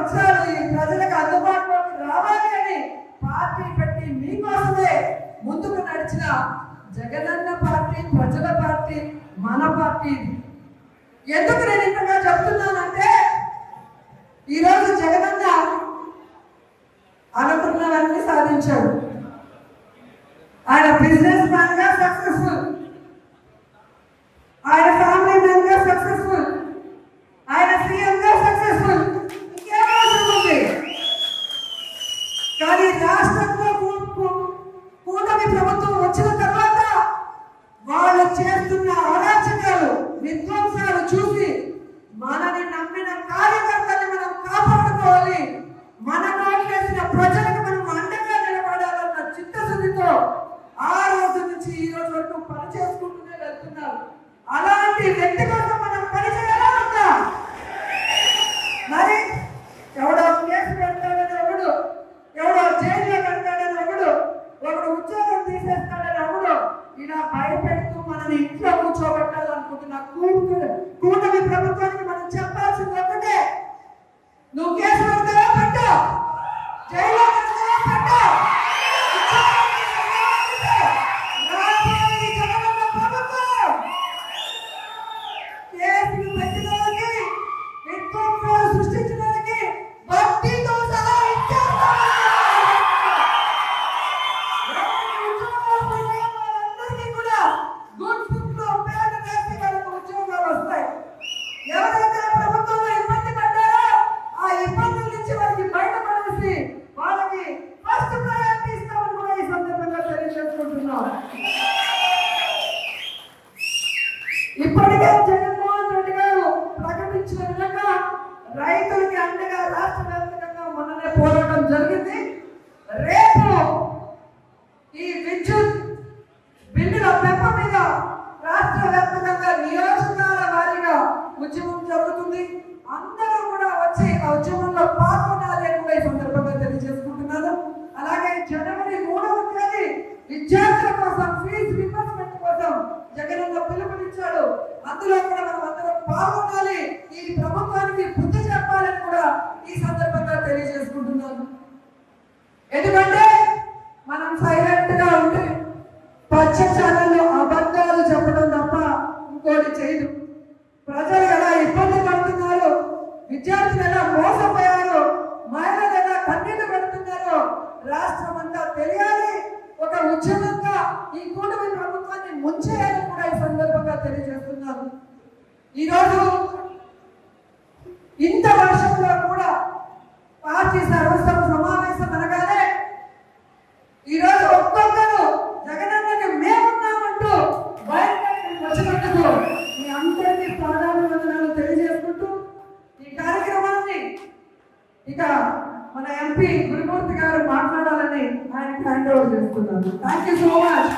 సంవత్సరాలు ఈ ప్రజలకు అందుబాటులోకి రావాలి అని పార్టీ పెట్టి మీకోసమే ముందుకు నడిచిన జగనన్న పార్టీ, ప్రజల పార్టీ, మన పార్టీ. ఎందుకు నేను ఇంతగా చెప్తున్నానంటే ఈరోజు జగనన్న అనుకున్నవన్నీ సాధించాడు. ఆయన బిజినెస్ మ్యాన్ గా సక్సెస్ఫుల్, ఆయన ఫ్యామిలీ మ్యాన్ గా సక్సెస్ఫుల్, ఆయన సీఎం గా సక్సెస్ఫుల్. ఇంకేమవసరం ఉంది? కానీ రాష్ట్రంలో కూటమి ప్రభుత్వం వచ్చిన తర్వాత వాళ్ళు చేస్తున్న అరాచకాలు, విధ్వంసాలు చూసి మనని నమ్మిన కార్యకర్తల్ని మనం కాపాడుకోవాలి, మన నోట్లేసిన ప్రజలకు మనం అండగా నిలబడాలన్న చిత్తశుద్ధితో ఆ రోజు నుంచి ఈ రోజు వరకు పని చేసుకుంటూనే వెళ్తున్నారు. అలాంటి వ్యక్తి కోసం మనం పని చేయాలా ఉందా? మరి ఎవడో కేసు పెడతాడని ఒకడు, ఎవడో జైల్లో పెడతాడని ఒకడు ఉద్యోగం తీసేస్తాడని ఒకడు ఇలా భయపెడుతూ మనని ఇంట్లో కూర్చోబెట్టాలనుకుంటున్న కూటమి ప్రభుత్వానికి మనం చెప్పాల్సింది ఒకటే, నువ్వు కేసు పెడతావా పెట్టు, జైల్లో పెడతావా పెట్టు, కేసులు పెట్టిన వాళ్ళకి, విధ్వంసాలు సృష్టించిన వాళ్ళకి భక్తితో సహా వాళ్ళందరికీ కూడా గుర్తులో పేద చేసి వాళ్ళకు ఉద్యోగాలు వస్తాయి. ఎవరైతే ప్రభుత్వంలో ఇబ్బంది పడ్డారో ఆ ఇబ్బందుల నుంచి వాళ్ళకి బయటపడేసి వాళ్ళకి ఫస్ట్ ప్రయారిటీ ఇస్తామని కూడా ఈ సందర్భంగా తెలియజేసుకుంటున్నాం. ఇప్పటికే జగన్మోహన్ రెడ్డి గారు ప్రకటించిన విధంగా రైతులకి అండగా రాష్ట్ర వ్యాప్తంగా మొన్ననే పోరాటం జరిగింది. రేపు ఈ విద్యుత్ బిల్లుల పెంప మీద రాష్ట్ర వ్యాప్తంగా నియోజకవర్గాల వారీగా ఉద్యమం జరుగుతుంది. అందరూ కూడా వచ్చి ఆ ఉద్యమంలో పాల్గొనాలి అని కూడా ఈ సందర్భంగా తెలియజేసుకుంటున్నాను. అలాగే జనవరి 3వ తేదీ విద్యార్థుల కోసం ఫీజు రీయింబర్స్మెంట్ కోసం జగనన్న పిలుపునిచ్చాడు. అందులో కూడా మనం అందరం పాల్గొనాలి, ఈ ప్రభుత్వానికి బుద్ధి చెప్పాలని కూడా ఈ సందర్భంగా తెలియజేసుకుంటున్నాను. ఎందుకంటే మనం సైలెంట్ గా ఉంటే పచ్చ ఛానల్లో అబద్ధాలు చెప్పడం తప్ప ఇంకోటి చేయదు. ప్రజలు ఎలా ఇబ్బంది పడుతున్నారు, విద్యార్థులు ఎలా మోసపోయారు, మహిళలు ఎలా కన్నీళ్లు పెడుతున్నారో రాష్ట్రం అంతా తెలియాలి. ఒక ఉద్యమంగా ఈ కూటమి ప్రభుత్వాన్ని ముంచేయాలని కూడా ఈ సందర్భంగా తెలియజేస్తున్నారు. ఈరోజు ఇంత వర్షంలో కూడా పార్టీ సర్వసభ సమావేశం అనగానే ఈరోజు ఒక్కొక్కరు జగనన్నకి మేమున్నామంటూ బయటకు వచ్చినందుకు మీ అందరికీ ప్రాధాన్యతలు తెలియజేసుకుంటూ ఈ కార్యక్రమాన్ని ఇక మన ఎంపీ గురుమూర్తి గారు మాట్లాడాలని ఆయనకి హ్యాండ్ ఓవర్ చేస్తున్నాను. Thank you so much.